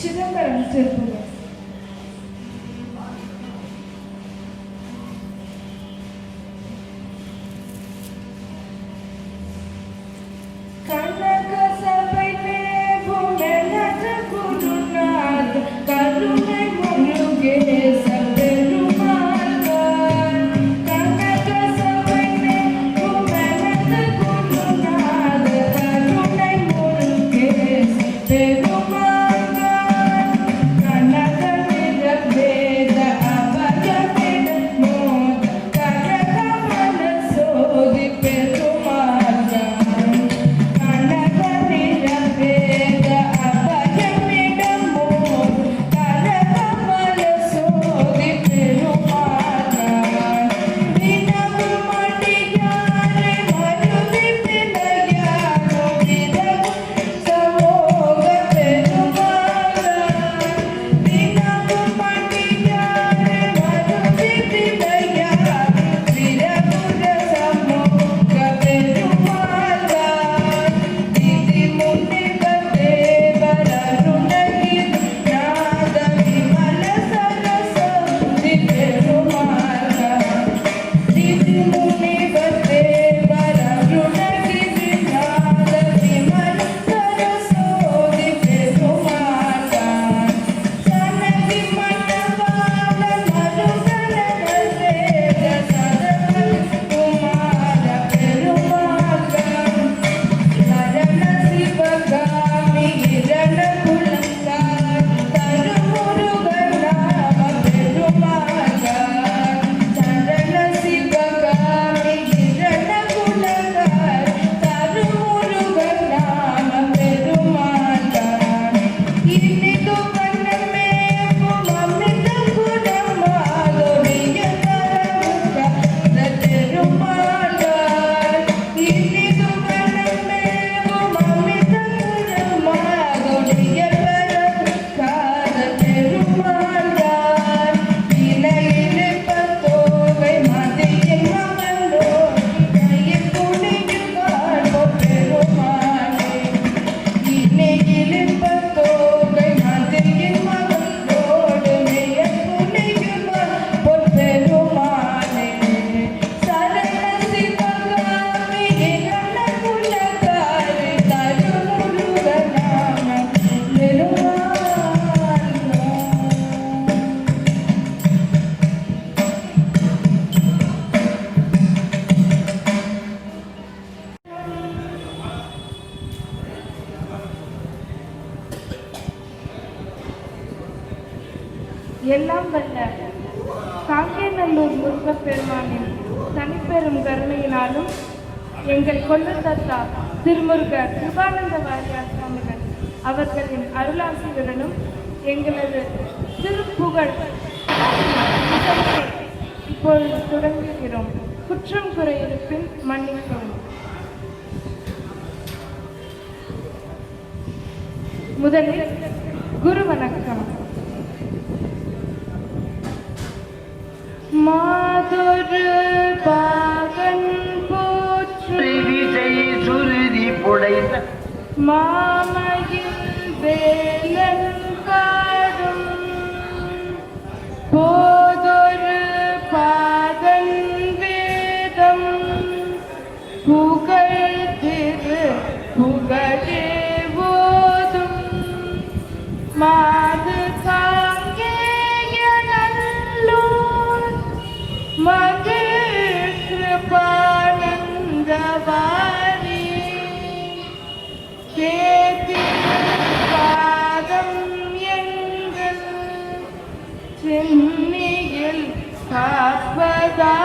சிதம்பரம் திருப்பூர். எல்லாம் வல்ல காங்கேநல்லூர் முருகப்பெருமானின் தனிப்பெரும் கருணையினாலும் எங்கள் கொள்ளுத்தத்தா திருமுருக கிருபானந்த வாரியார் சுவாமிகள் அவர்களின் அருளாசியுடனும் எங்களது திருப்புகழ் இப்பொழுது தொடங்குகிறோம். குற்றம் குறை இருப்பின் மன்னிக்கவும். முதலில் குரு வணக்கம். மாதொரு பாகன் போற்றி சுருதி புடைத்த மாமயில் வேலன் காடும் போதொரு பாகன் வேதம் புகழ் திரு புகழே போதும் மாது கிருபானந்தவாரி பாதம் எங்கள் சென்னையில் காப்பதாமே.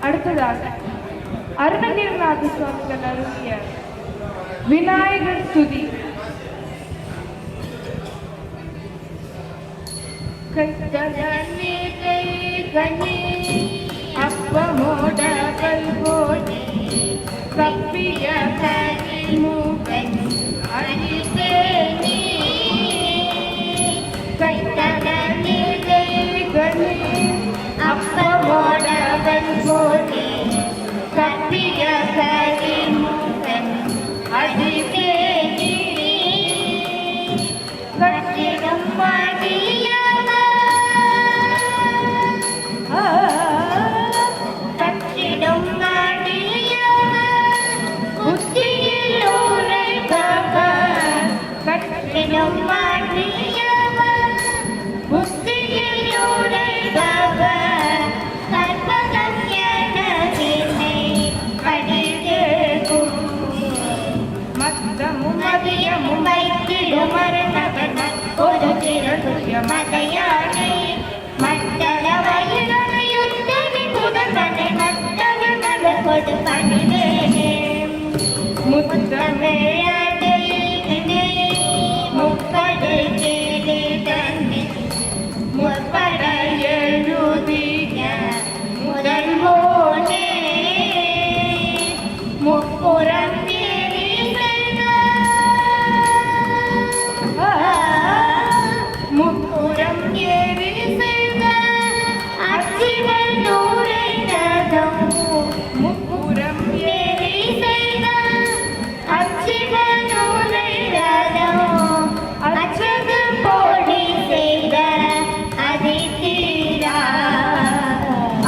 அடுத்ததாக அருணகிரிநாத சுவாமிகள் அருளிய விநாயகர் துதி. அப்பமோட கப்பிய மூகன் அழிவே போலே கப்பிய கரிமுகன் அதிதேவி கட்டிடம் கட்டிடம் புத்தியில் உரைபவர் கட்டிடம் புத்தியில் உரைபவர் கற்பகம் எனதினை படிதேகும் மத்தமும் மதியமும் வைத்திடும் மரணவன் ஒரு திருடைய மதையானை மத்தள வயிறனையுத்தமி புதவனை மத்தள மலர் கொடு பணிவேனே முத்தமிழனை முப்பது கேளு தன்னை முற்பட எழுதிய முதல்வோனே முப்புறம் முப்புறம் ஏறி செய்த அச்சிவன் நூரை நதம் முப்புறம் ஏறி செய்த அச்சிவன் நூரை நதம் அச்சது போடி செய்த அதிதீரா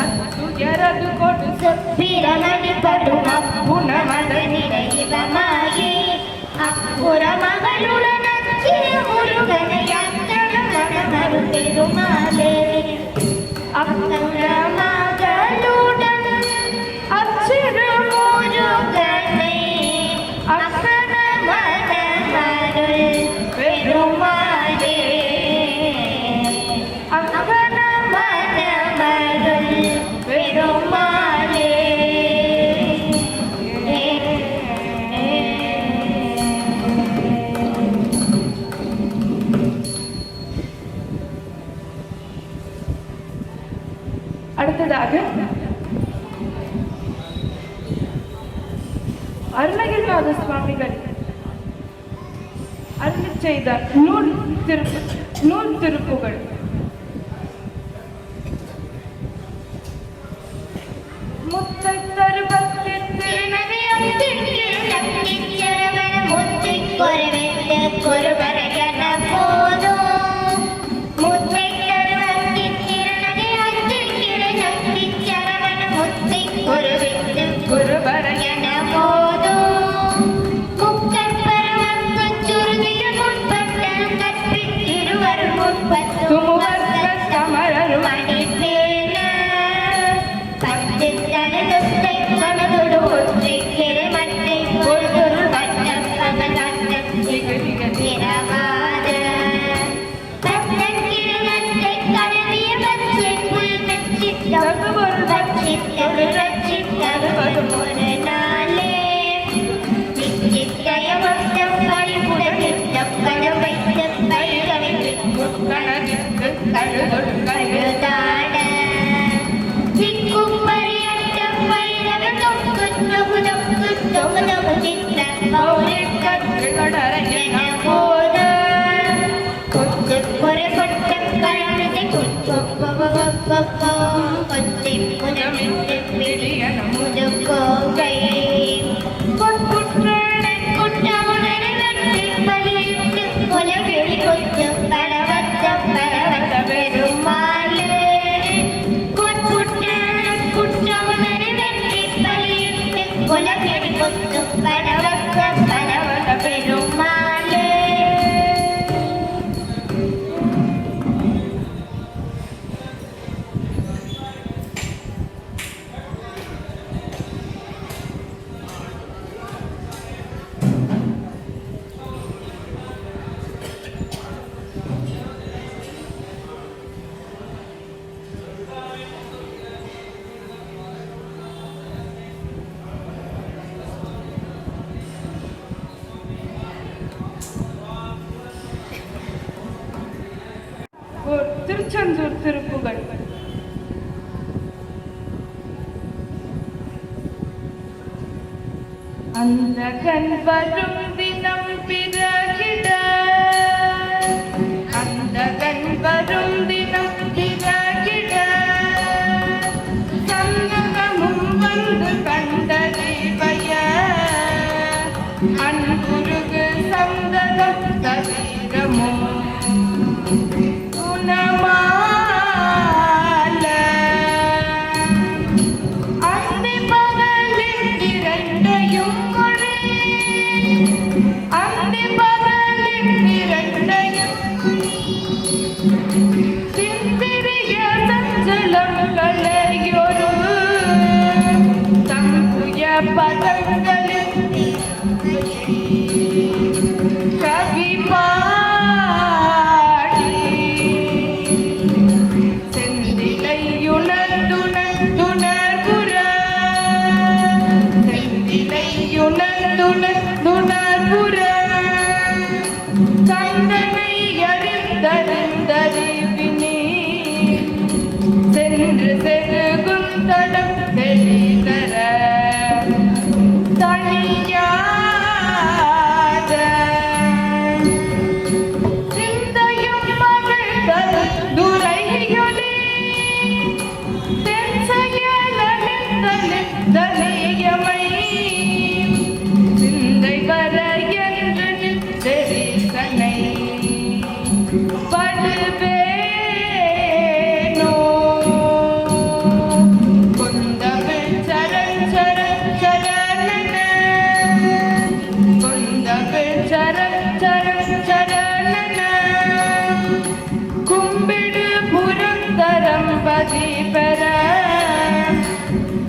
அத்துயரது கொடு சுப்பிரமணி படும் அப்புணமத நிறைவமாயி அப்புற மகளுடன் முருகனை பெருமாளே அப்புற மகளுடன் அச்சிறு முருகனை அக்கன மனமருள் பெருமாளே அக்கன மனமருள் பெருமாளே அடுத்ததாக அருணகிரிநாத சுவாமிகள் அருளிச் செய்த நூல் திருப்புகள். முத்தை தருபத்தி திருநகை திருச்செந்தூர் திருப்புகள். அந்த கண் வரும் தினம் பிறகிட, அந்த கண் வரும் தினம் பிறகிட, சந்தன அன்புருகு சந்ததம் தவிரமும் குணமால அந்தி பகலில் இரண்டையும் மொழி அந்தி பகலில் இரண்டையும் சிந்திரிய சஞ்சலம் கலையொரு தங்குய பதங்களில் கவி பாடி செந்திலையுணர்ந்துணர்ந்துணர்புற செந்திலையுணர்ந்துணர்ந்துணர்புற கந்தனை அறிந்தறிந்தறிவினே சென்று செருகுந்தடம் வெளிதர தனியாத சிந்தையும் மகள் துரையொலி தென்செயலனிந்தலிந்தலேயமை சிந்தை வர என்று தெரிசனை படுவேனோ குந்தமிழ் சரண் சரண் சரணன குந்தமிழ் சரண் சரண் சரணன கும்பிடு புரந்தரம் பதி பெற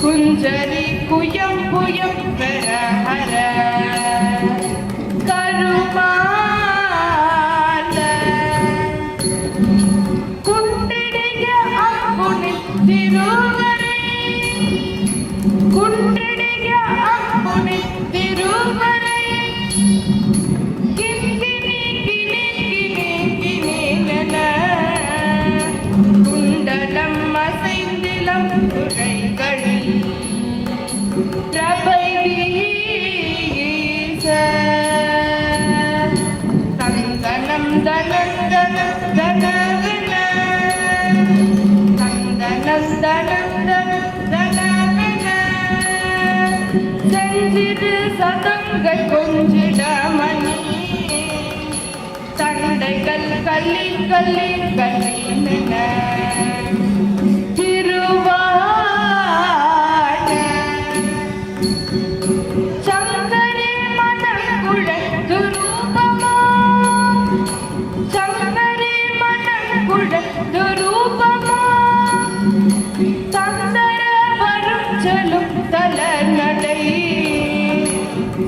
குஞ்சரி குயம் புயம் பெற ஹர கருமால குண்டிடிய அம்புனில் திருவரை குண்டிடிய அம்புனில் திருவரை கிண்கிணி கிணி கிணி கிணினன குண்டலம் அசைந்திலம் துறைகளில் பிரபை வீச தந்தனம் தனந்தனம் தனவன தந்தனம் தனந்தனம் தனவன செஞ்சிரு சதங்கள் கொஞ்சிடமணி சண்டைகள் கல்லி கல்லி கல்லின திருவாட சங்கரி மனக்குழல் துரூபமோ சங்கரி மனக்குழல் துரூபமோ தந்தர வரும் செலும் தலநடை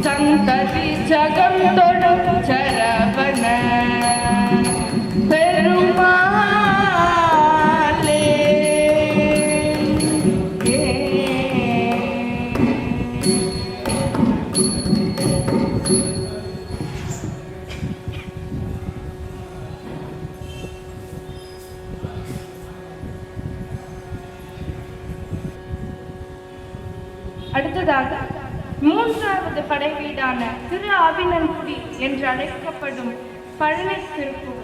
சந்ததி ஜகம் தொடும் சரவண பெருமாளே அடுத்ததாக மூன்றாவது படை வீடான திரு ஆவினன்குடி என்று அழைக்கப்படும் பழனி திருப்பூர்.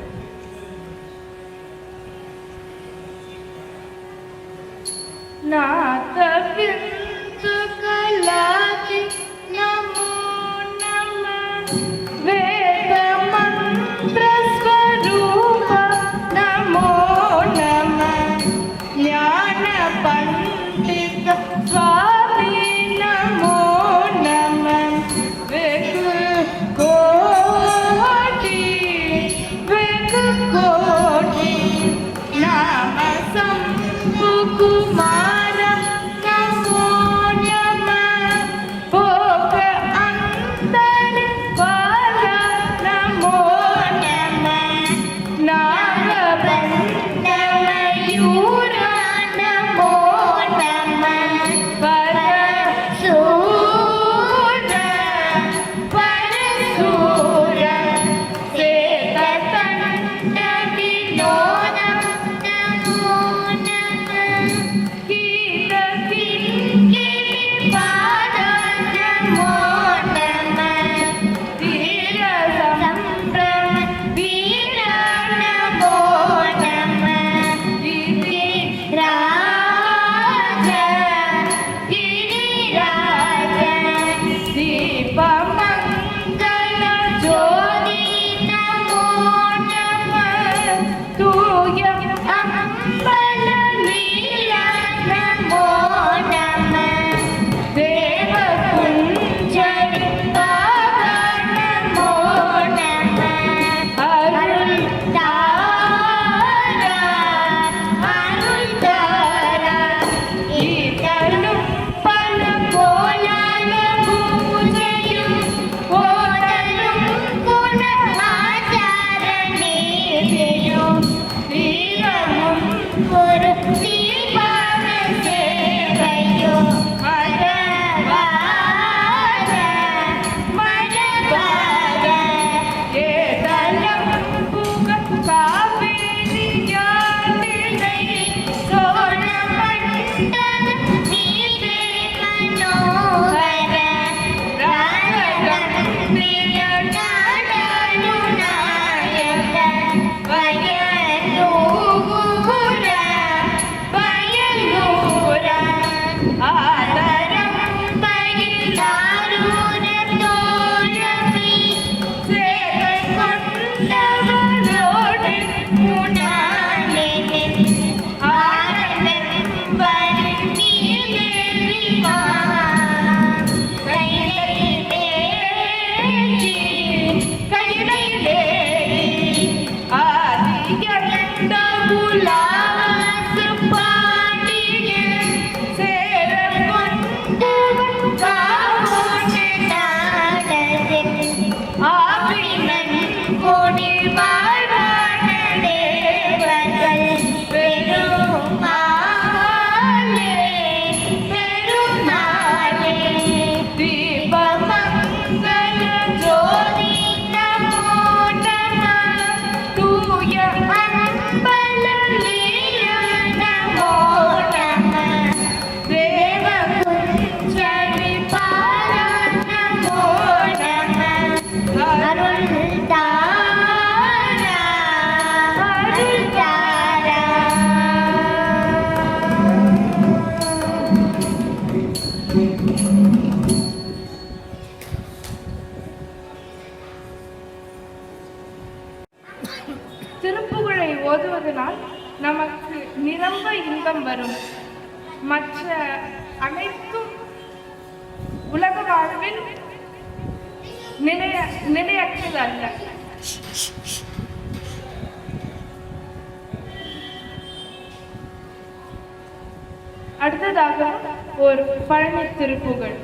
நாதபிந்து கலாதி நமோ நம வேத மந்திர ஸ்வரூப நமோ நம ஞான பண்டித சுவாமி நமோ நம வெகு கோடி நாம சம்பு குமார நமோ நம திருப்புகழை ஓதுவதனால் நமக்கு நிரம்ப இன்பம் வரும். மற்ற அனைத்தும் உலக வாழ்வில் நிலையற்றது அல்ல. அடுத்ததாக ஒரு பழனி திருப்புகழ்.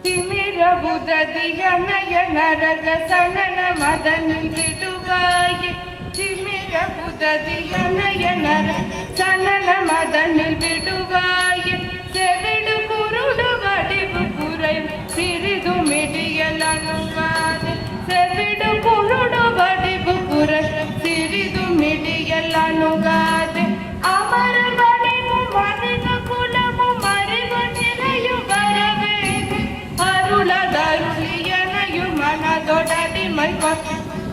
திமிரபுததிய நயனரக சனன மதனில் விடுவாயே. திமிரபுததிய நயனர சனன மதனில் விடுவாயே. செவிடு குருடு வடிவு குறை சிறிது மிடியல் அணுகாது. செவிடு குருடு வடிவு குறை சிறிது மிடியல் அணுகாது. அமர வடிவும் மனித குலமும் அறிவு நிலையும் வரவேது. அருளதருளியனையும் மனதொடடிமை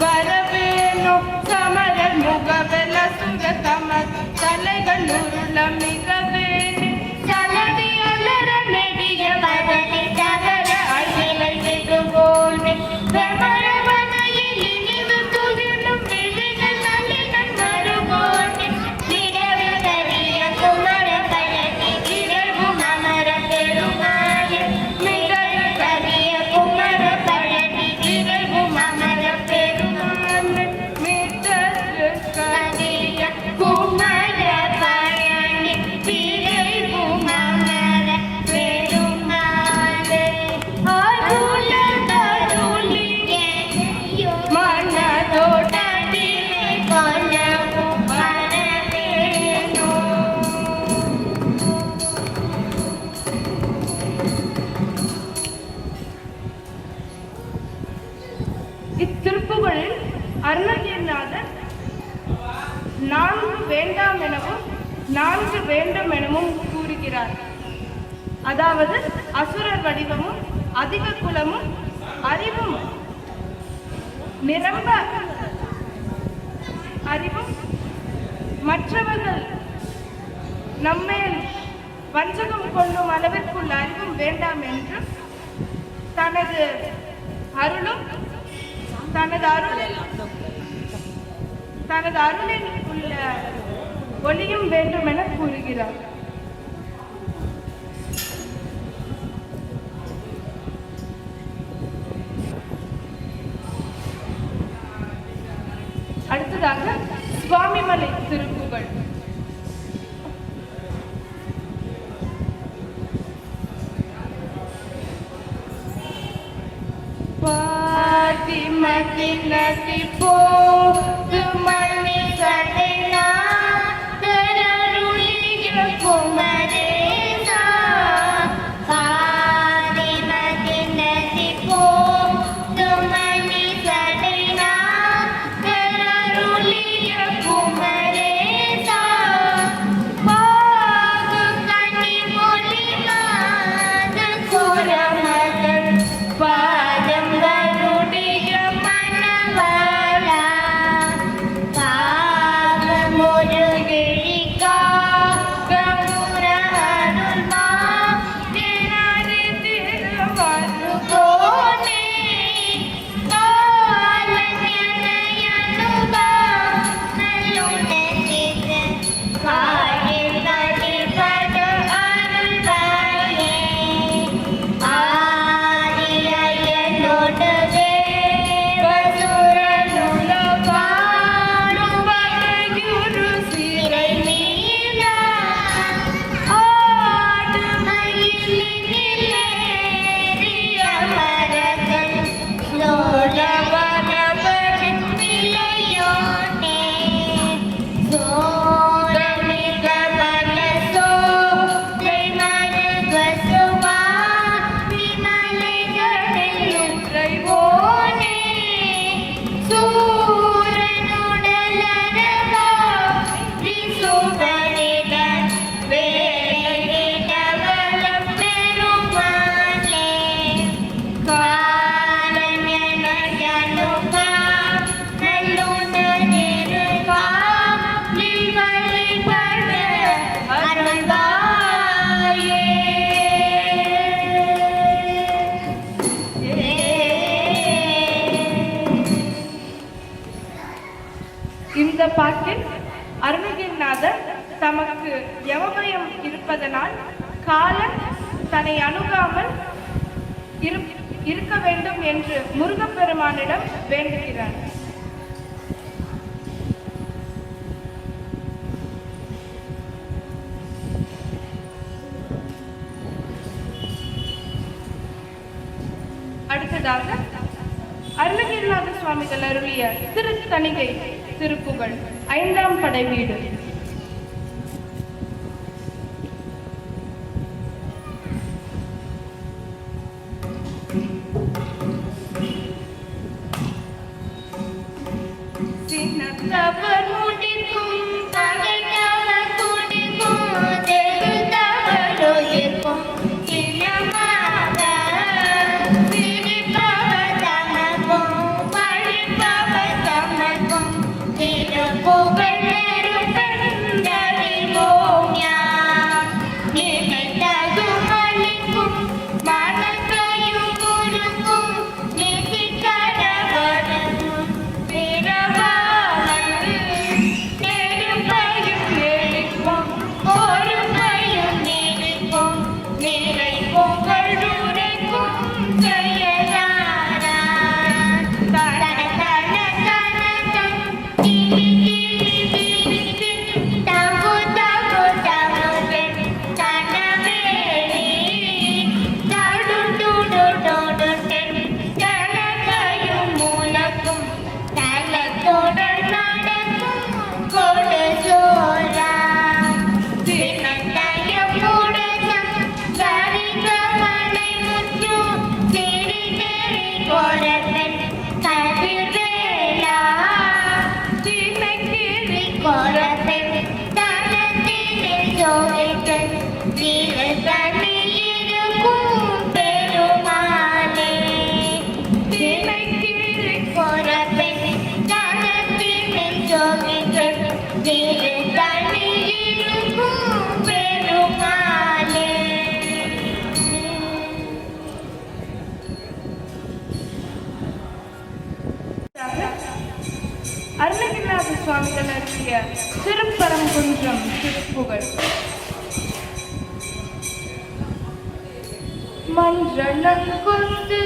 வரவேனோ. சமரர் முகவெல சுக தமர் தலைகள் உருள மிகவேனே. சலதி அலர நெடிய வதனி தகர அகிலை நெடுவோனே. பிரமர வனையில் இனிவு துகிலும் விழிகள் நலிகள் மறுவோனே. நிறவிதறிய குமர பழனி இறைவும் அமர பெருமாயே. மிகவிதறிய குமர பழனி இறைவும் அமர பெருமானே. மிதரு கதிய குமர பழனி இறைவும் அமர பெருமானே. அருளதருளியனையும் மனதொடடிமை கொள்ளவும் வரவேனோ. இத்திருப்புகளில் அருணகிரிநாதர் 4 வேண்டாம் எனவும் 4 வேண்டும் எனவும் கூறுகிறார். அதாவது அசுரர் வடிவமும் அதிக குலமும் அறிவும் நிரம்ப அறிவும் மற்றவர்கள் நம்மேல் வஞ்சகம் கொள்ளும் அளவிற்குள்ள அறிவும் வேண்டாம் என்றும் தனது அருளில் உள்ள ஒளியும் வேண்டும் என கூறுகிறார். அடுத்ததாக சுவாமிமலை திருப்புகழ். பாதிமதி நதி போது மணி சடைனா தரருளிய குமரேசா. பாதிமதி நதி போது மணி சடைனா தரருளிய குமரேசா. பாகு கனி மொழி மாத குரமகள் பாதம் வருடைய மணவாளா. பாட்டில் அருணகிரிநாதர் தமக்கு யமபயம் இருப்பதனால் காலன் தன்னை அணுகாமல் இருக்க வேண்டும் என்று முருகப்பெருமானிடம் வேண்டுகிறார். அடுத்ததாக அருணகிரிநாத சுவாமிகள் அருளிய திருத்தணிகை திருப்புகழ் 5ஆம் படை வீடு. சின்னத்தவர் முடிக்கும் தகைத்தவர் குடிக்கும் தெருத்தவர் உயிர்க்கும் சின்னமாக சிரிப்பவர் தமக்கும் பழிப்பவர் தமக்கும் திருப்புகழ் நெருப்பென்றறிவோம் யாம். நினைத்ததும் அளிக்கும் மனத்தையும் குறுக்கும் நிசிக்கரவரும் அருணகிரிநாத சுவாமிகள் அருளிய திருப்பரங்குன்றம் திருப்புகழ். மன்றளங்கொண்டு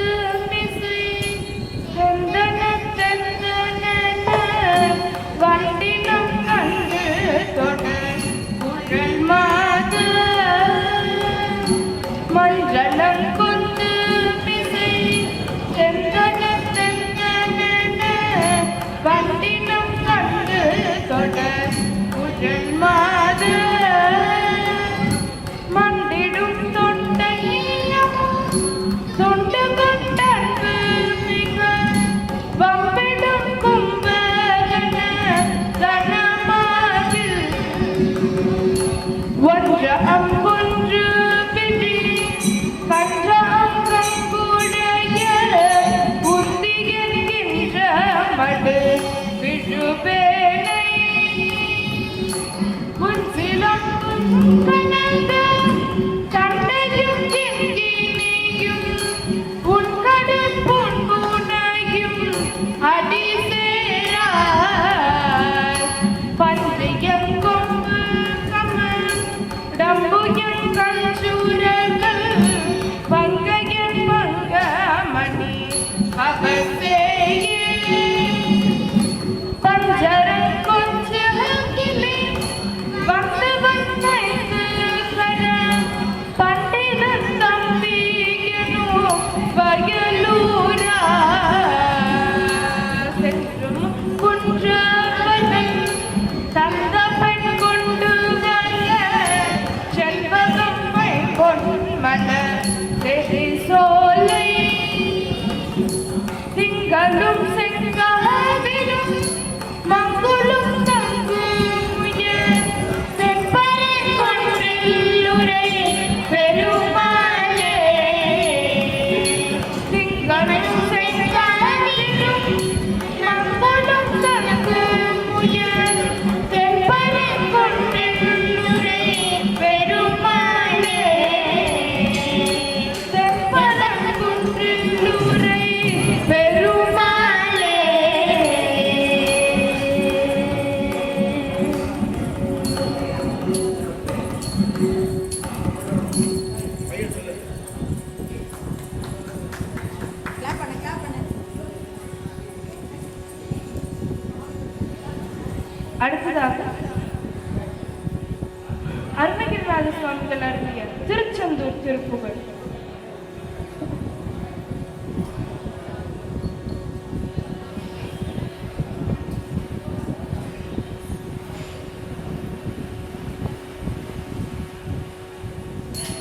மிசை செந்தன வண்டினம் கண்டு தொடர் குழல் மாது. மன்றளங்கொண்டு மிசை செந்தன வண்டினம் கண்டு தொடர் குழல் மாது. மண்டிடும் தொண்டையும் தொண்டு கொண்ட அடுத்ததாக அருணகிரிநாத சுவாமிகள் அருளிய திருச்செந்தூர் திருப்புகழ்.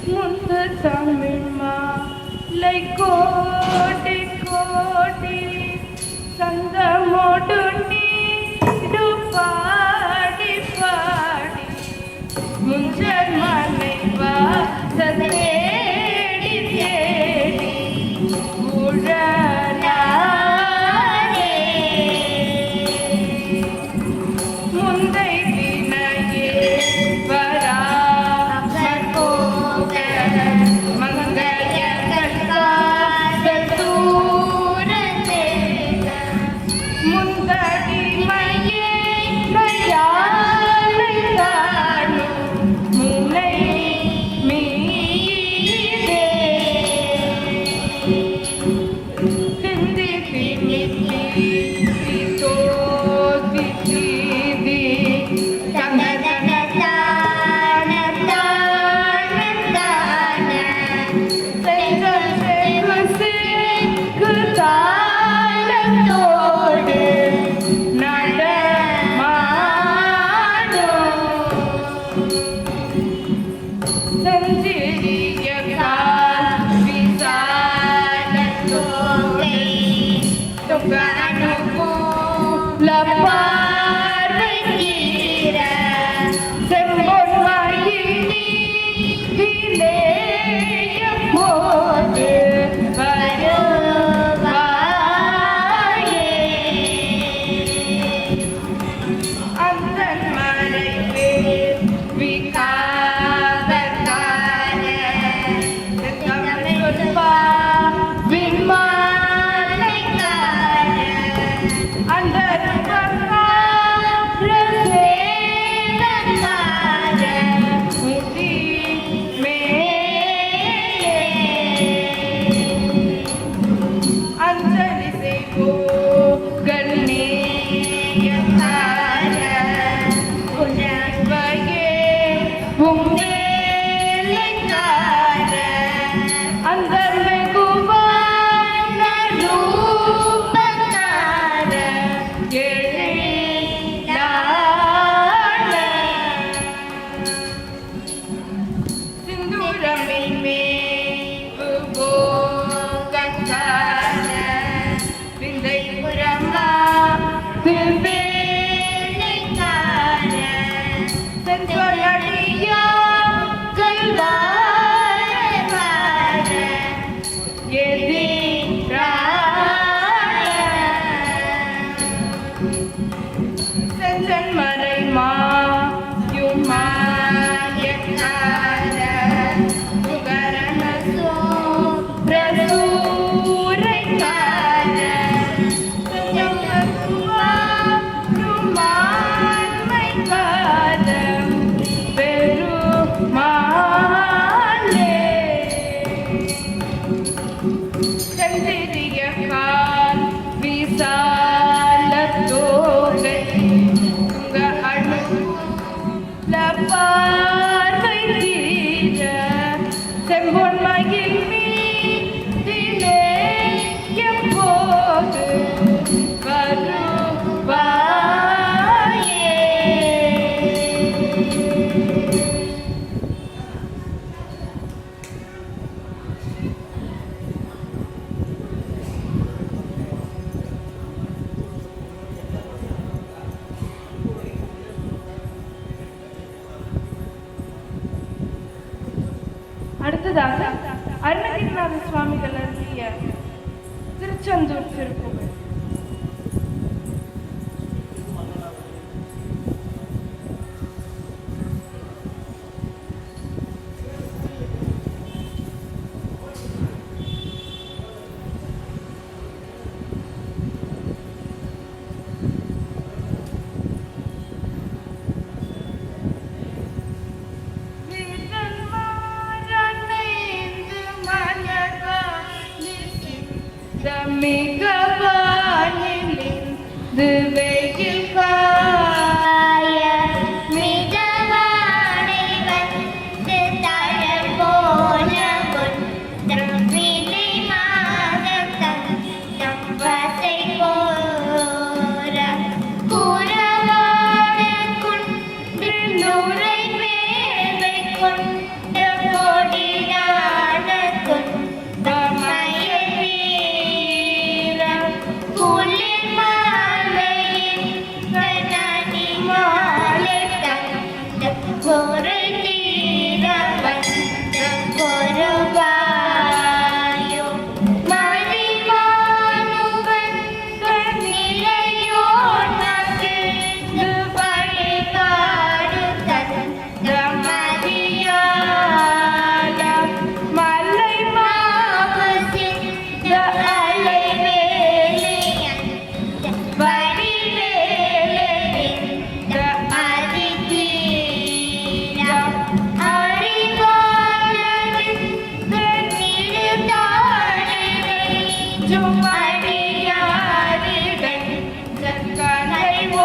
முந்து தமிழ் மாலை கோடி கோடி சந்தமோடு நீடு பாடி பாடி முஞ்சல் மலை வாசல் தேடி தேடி உழலாரே முந்தை வினையே வராமல் போக மங்கையர்கள் காதல் தூரத்தே முந்தடிமையே நயானை காணும் முனை மீதே சிந்தி சிந்தி தோதி தீதி அடுத்ததாக அருணகிரிநாத சுவாமிகள் அருளிய திருச்செந்தூர் திருப்புகழ். மிகவானிலிருந்து வெயில் காலம் பொறை தீர வந்த பொறுவாயோ மறிவானுவன் நிலையோ நகிழ்ந்து வழிகாடு தந்த மதியால மலை மாவு சிந்த அலை வேலியன் வடிவேலிந்த அதிதீரம் அறிவாளரின் நிறுத்தாழை வெஞ்சும் அடியாரிடன் கனைவோனே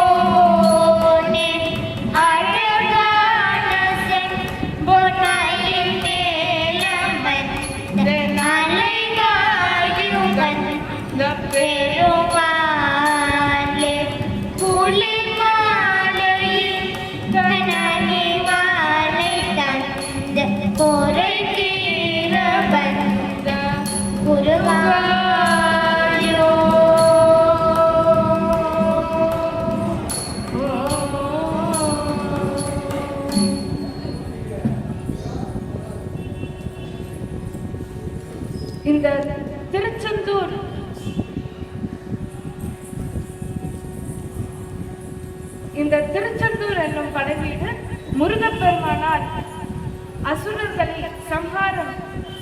அழகான செம்பொன்னையில் மேலமர்ந்த அலைகாயுகன் பெருமாளே குளிர் மாலையில் கனனி மாலை தந்த பொறை தீர வந்த குருவாயோ இந்த திருச்செந்தூர் என்னும் படைவீடு முருகப்பெருமானால் அசுரர்களை சம்ஹாரம்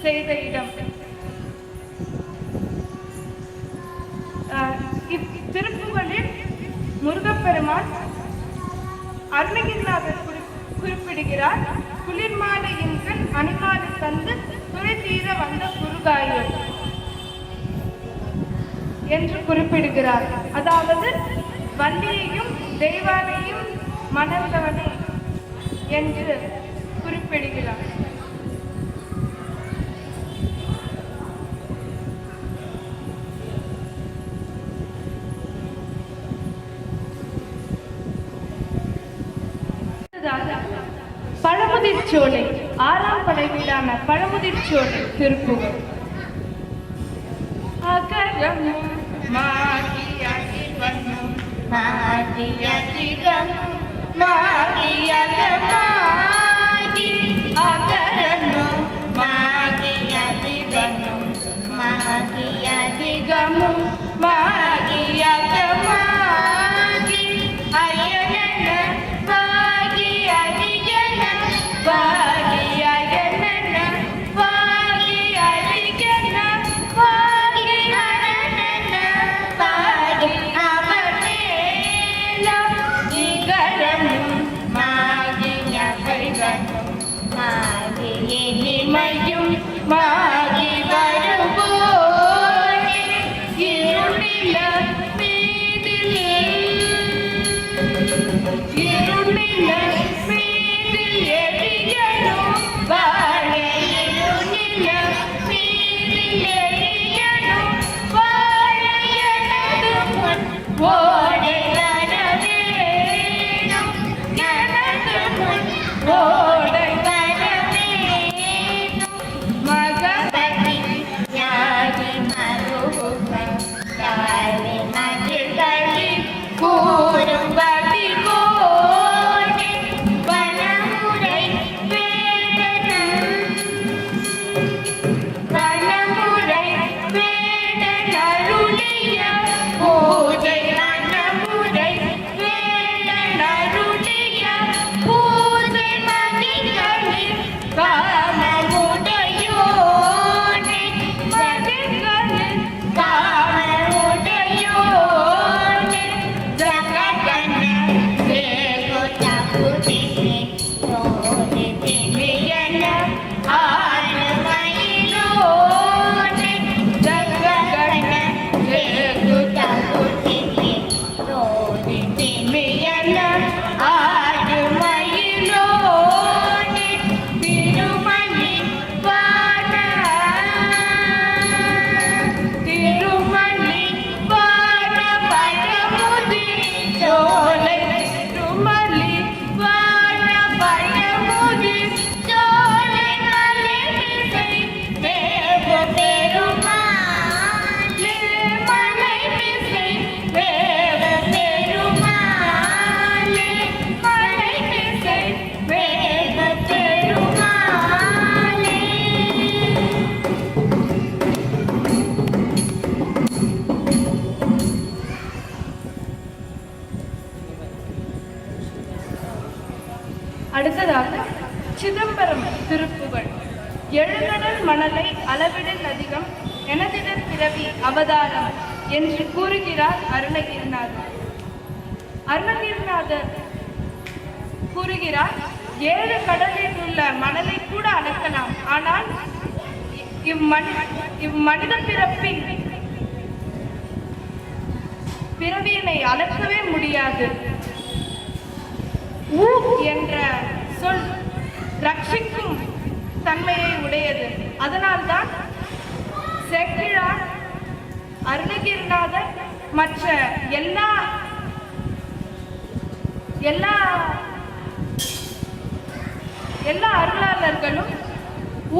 செய்த இடம். இத்திருப்புகளில் முருகப்பெருமான் அருணகிரிநாதர் குறிப்பிடுகிறார். குளிர்மாலையின் கண் அணிமாலை தந்து துறை தீர வந்த குருகாயர் என்று குறிப்பிடுகிறார். அதாவது வள்ளியையும் தெய்வானையும் மணந்தவனே என்று குறிப்பிடுகிறார். பழமுதிர்ச்சோலை ஆறாம் படை வீடான பழமுதிர்ச்சோலை திருப்புகழ். அகரமும் மாகியதிபனும் மாகியதிகமும் மாகியதமாகி அகரமும் மாகியதிபனும் மாகியதிகமும் மாகியதமாகி அயனன வாகி அதிகன வாகி அயனன வாகி அதிகன வாகி அரணன வாகி அவனேலம் நிகரமும் மாகி ஞகைகனும் மாகி இனிமையும் மாகி வருவோனே இருளில மீதில் எரியனும் வாழ இருளில மீதில் எரியனும் வாழ எனது முன் ஓடை வரவேணும் எனது முன் ஓடை வரவேணும் மகபதி ஞானி மருகன் தாழை மதிகளில் கூறும் பதிகோனே வனமுறை வேடன் அருளிய பூஜை அடுத்ததாக சிதம்பரம் திருப்புகழ். எழுகடல் மணலை அளவிடல் அதிகம் எனதிடர் பிறவி அவதாரம் என்று கூறுகிறார் அருணகிரிநாதர். அருணகிரிநாதர் கூறுகிறார், 7 கடலில் உள்ள மணலை கூட அளக்கலாம், ஆனால் இம்மனித பிறவியினை அளக்கவே முடியாது. ஊ என்ற சொல் ரட்சிக்கும் தன்மையை உடையது. அதனால்தான் சேக்கிழார், அருணகிரிநாதர் மற்ற எல்லா அருளாளர்களும்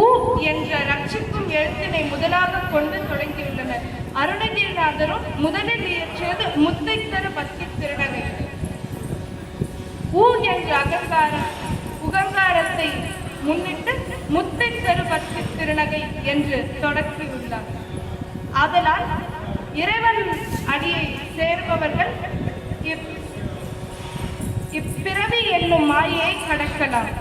ஊ என்ற ரட்சிக்கும் எழுத்தினை முதலாக கொண்டு தொடங்கியுள்ளனர். அருணகிரிநாதரும் முதலில் இயற்றியது முத்தைத்தரு பத்தி திருநகை. ஊ என்ற உகங்காரத்தை முன்னிட்டு முத்தைத்தரு பத்தி திருநகை என்று தொடக்கியுள்ளார். ஆதலால் இறைவன் அடியை சேர்பவர்கள் இப்பிறவி என்னும் மாயை கடக்கலாம்.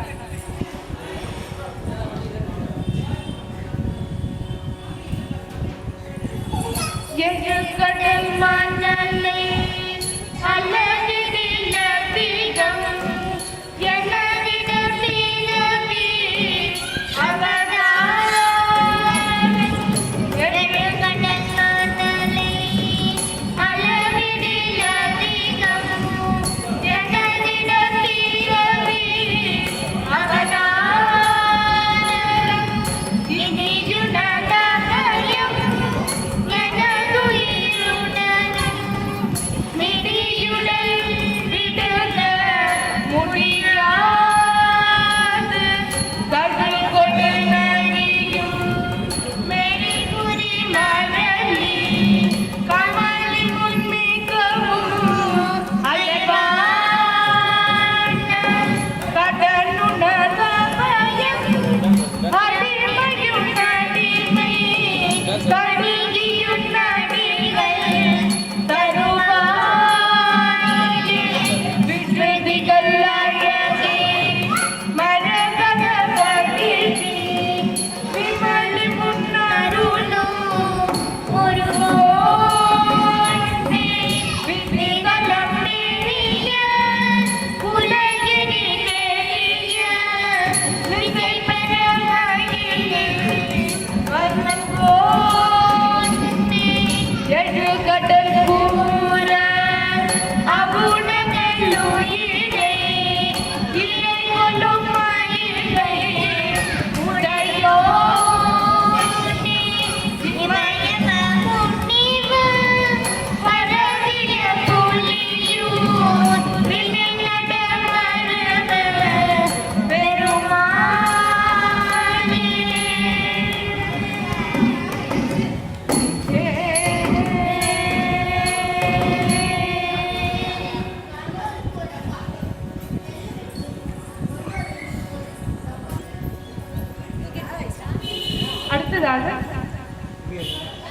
கடல் மணலை அழகிடில் அதிகம் எனதிடர் பிறவி அவதாரம். கடல் மணலை அளவிடில் அதிகம் எனதிடர் பிறவி அவதாரம். இனியுடனயம்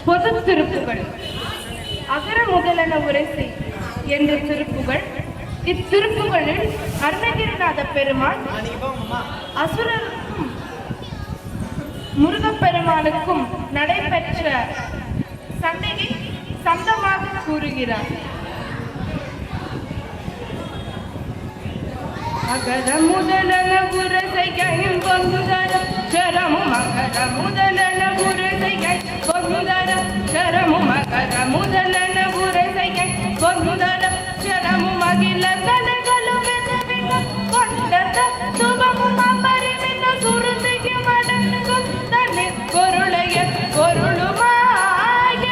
பொது திருப்புகள். அகர முதலென உரை செய் என்ற திருப்புகள். இத்திருப்புகளில் அருணகிரிநாத பெருமான் அசுரருக்கும் முருகப்பெருமானுக்கும் நடைபெற்ற சண்டையை சந்தமாக கூறுகிறார். அகர முதலென உரை செய்கையும் பொங்குதரம் சரமும் அகர முதலென உரை செய்கை பொங்குதரம் சரமும் அகர முதலென உரை செய்கை பொங்குதரம் சரமும் அகில கலைகளும் கொண்டத சுபமும் அபரிமித சுருதியும் அடங்கும் தனி பொருளைய பொருளுமாய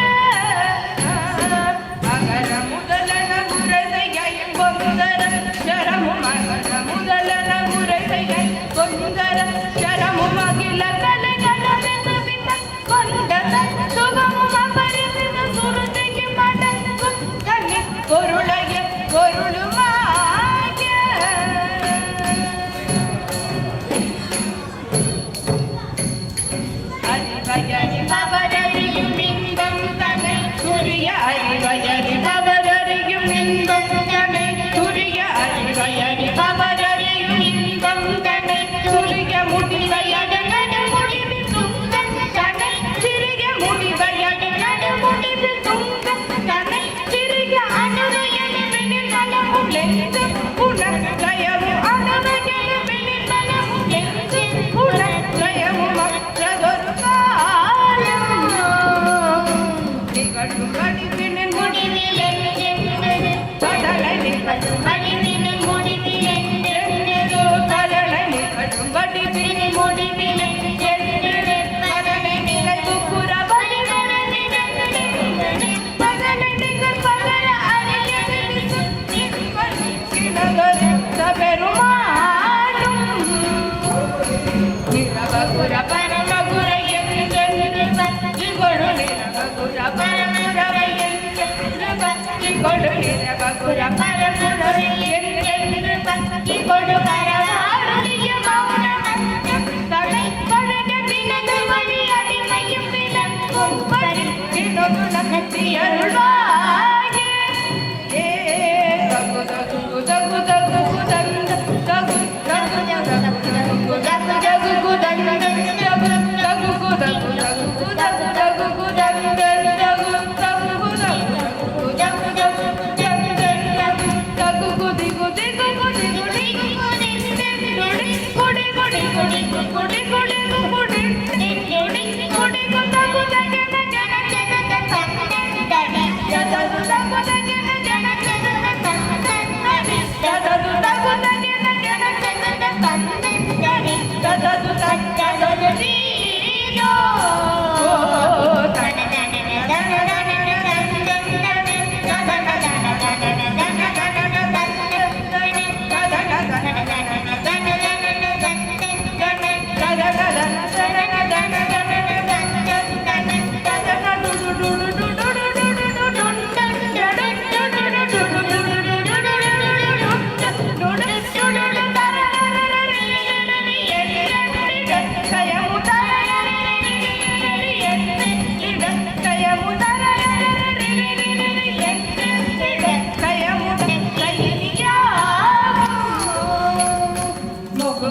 அகர முதலென உரை செய்கை பொங்குதரம் சரமும் அகர முதலென உரை செய்கை பொங்குதரம் சரமும் அகில பொருளைய பொருளுமாய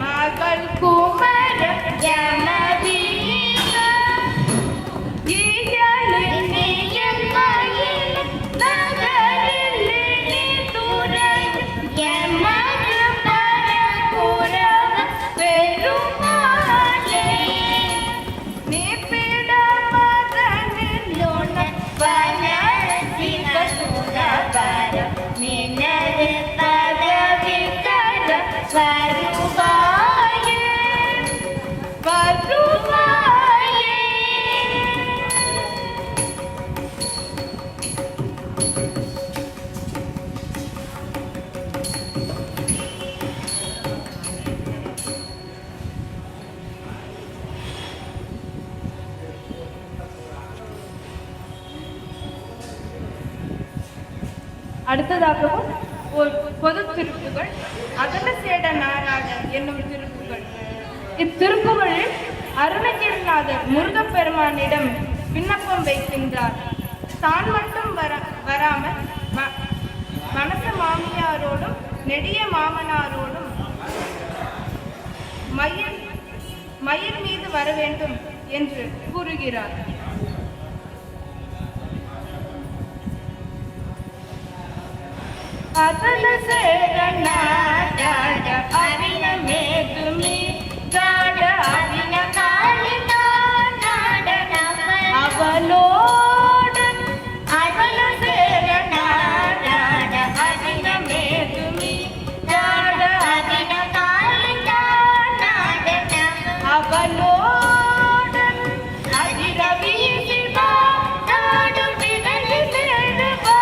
மகள் குமர அடுத்ததாகவும் ஒரு பொது திருப்புகள் அகலசேட நாராக என்னும் திருப்புகள். இத்திருப்புகளில் அருணகிரிநாதர் முருகப்பெருமானிடம் விண்ணப்பம் வைக்கின்றார். தான் மட்டும் வராமல் மனச மாமியாரோடும் நெடிய மாமனாரோடும் மயில் மீது வர வேண்டும் என்று கூறுகிறார். அகலசேட நாராக அவினமேதுமி காட அவின அவளோடு அகலசேட நாராக அவினமேதுமி காட அவின அவளோடு அதிரவி சிவா நாடு விதலி சேடுவா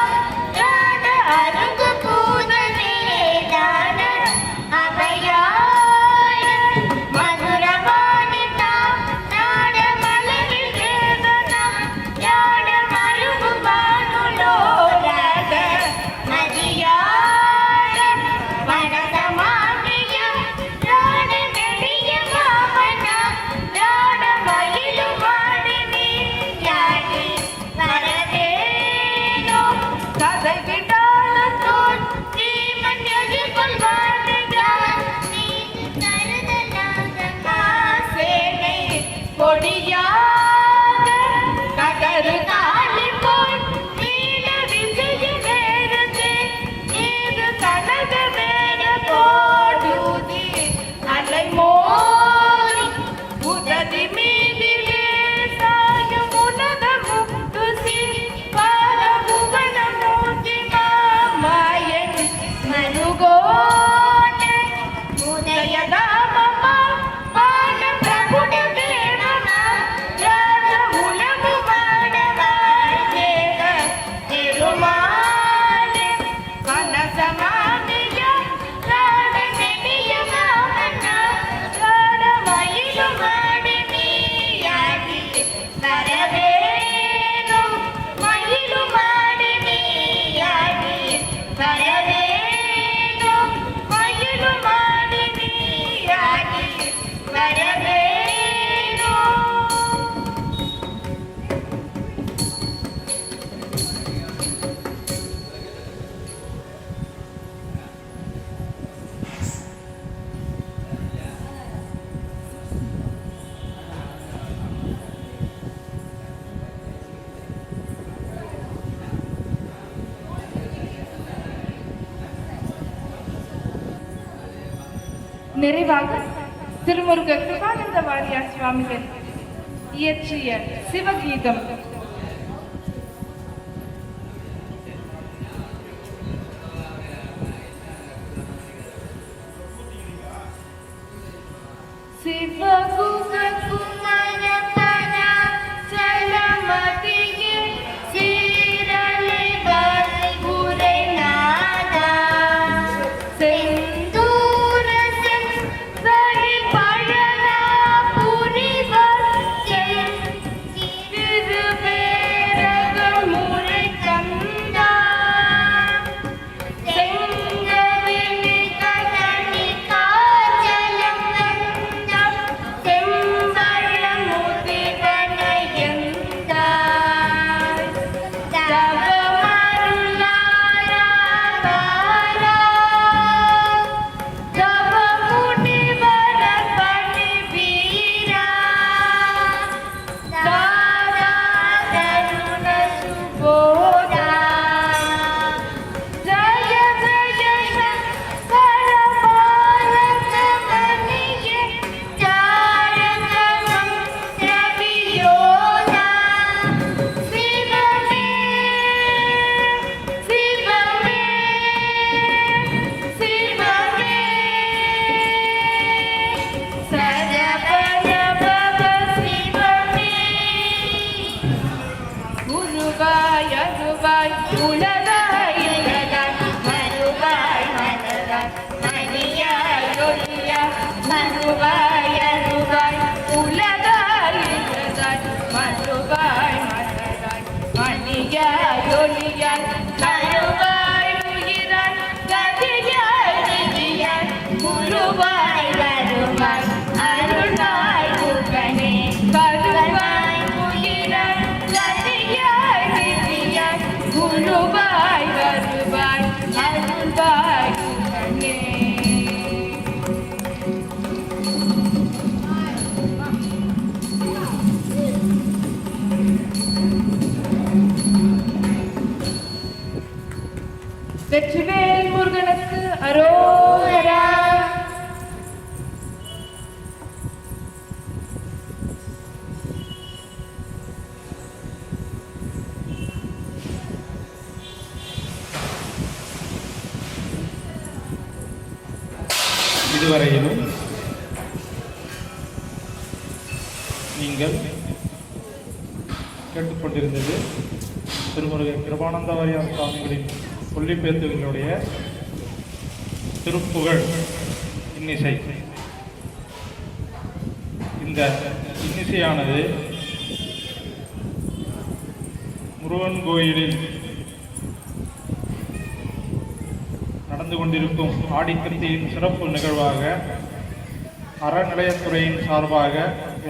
கதை விடாத தோல் ஸ்ரீமன் எழுபல் வாழ்கிறார் நீதி தருதலாக சேனை கொடியாக ககரு காளி போல் நீல விஜய நேரத்தே இது தனது மேல போடுதி அலை மோதி உததி மீதிலே சாயும் உலக முத்துசி பல புவன மூர்த்தி மாமாயன் மருகோன உதயதாமமா பாட பிரபுட தேவனா ராஜ உலகு வாடவாய் தேவ திருமாலே கனசமாமிய ராட நெடிய மாமனா ராட மயிலு மாடி நீயாடி வரவேணும் மயிலு மாடி நீயாடி வரவேணும் மயிலு மாடி நீயாடி வரவேணும். நிறைவாக திருமுருக கிருபானந்த வாரியார் சுவாமிகள் இயற்றிய சிவகீதம். சிவகுக குமரபரா சலமதியே சீரலை வல்புரை நாதா செந்தூர செம்பரி பழனா புரிவர் திருவேரகம் முறை கந்தா செங்கவிழி கதனி காஜலம் வந்தம் செம்பழம் முதிவனையந்தாய் தவமருளாராவாரா தவமுனிவர பணி வீரா தாரா தருண சுபோதா ஜய ஜய சங்கர பாரத மணிய தாரகம் ரவியோதா சிவமே சிவமே சிவமே சரபரபவ சிவமே குருவாய் அருவாய் உலகாய் இலகாய் மருவாய் மலராய் மணியாய் ஒளியாய் மருவாய் அருவாய் உலகாய் இலகாய் மருவாய் மலராய் மணியாய் ஒளியாய் மருவாய் உயிராய் கதியாய் நிதியாய் குருவாய் வருவாய் அருளாய் குகனே கருவாய் உயிராய் கதியாய் நிதியாய் குருவாய் வருவாய் அருள்வாய் குகனே. வெற்றிவேல் முருகனுக்கு அரோகரா. இதுவரையிலும் நீங்கள் கேட்டுக்கொண்டிருந்தது திருமுருக கிருபானந்த வாரியார் சுவாமிகளின் கொல்லிப்பேத்துகளுடைய திருப்புகழ் இன்னிசை. இந்த இன்னிசையானது முருகன் கோயிலில் நடந்து கொண்டிருக்கும் ஆடிக்கத்தியின் சிறப்பு நிகழ்வாக அறநிலையத்துறையின் சார்பாக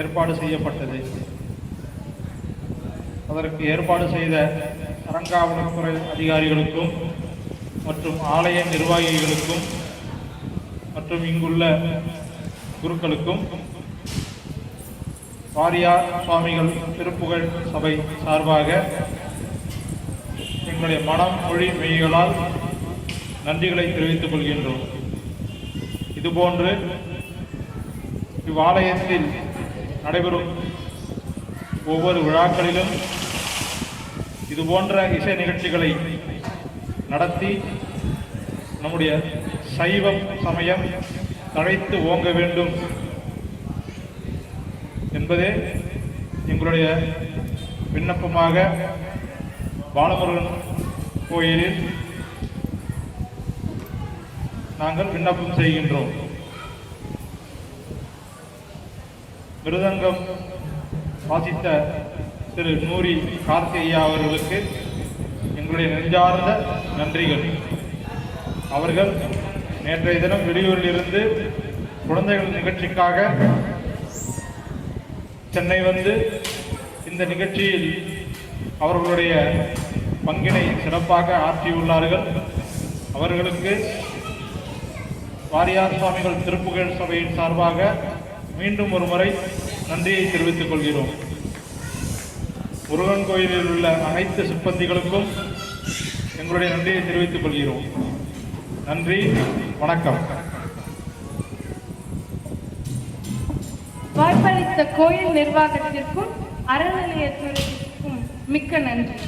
ஏற்பாடு செய்யப்பட்டது. அதற்கு ஏற்பாடு செய்த அறங்காவலத்துறை அதிகாரிகளுக்கும் மற்றும் ஆலய நிர்வாகிகளுக்கும் மற்றும் இங்குள்ள குருக்களுக்கும் வாரியார் சுவாமிகள் திருப்புகழ் சபை சார்பாக எங்களுடைய மனம் மொழி மெய்களால் நன்றிகளை தெரிவித்துக் கொள்கின்றோம். இதுபோன்று இவ்வாலயத்தில் நடைபெறும் ஒவ்வொரு விழாக்களிலும் இதுபோன்ற இசை நிகழ்ச்சிகளை நடத்தி நம்முடைய சைவம் சமயம் தழைத்து ஓங்க வேண்டும் என்பதே எங்களுடைய விண்ணப்பமாக பாலமுருகன் கோயிலில் நாங்கள் விண்ணப்பம் செய்கின்றோம். மிருதங்கம் வாசித்த திரு நூரி கார்த்திகையா அவர்களுக்கு எங்களுடைய நெஞ்சார்ந்த நன்றிகள். அவர்கள் நேற்றைய தினம் வெளியூரில் இருந்து குழந்தைகள் நிகழ்ச்சிக்காக சென்னை வந்து இந்த நிகழ்ச்சியில் அவர்களுடைய பங்கினை சிறப்பாக ஆற்றியுள்ளார்கள். அவர்களுக்கு வாரியார் சுவாமிகள் திருப்புகழ் சபையின் சார்பாக மீண்டும் ஒரு முறை நன்றியை தெரிவித்துக் கொள்கிறோம். முருகன் கோயிலில் உள்ள அனைத்து சிப்பந்திகளுக்கும் எங்களுடைய நன்றியை தெரிவித்துக் கொள்கிறோம். நன்றி, வணக்கம். வாய்ப்பளித்த கோயில் நிர்வாகத்திற்கும் அறநிலையத்துறைக்கும் மிக்க நன்றி.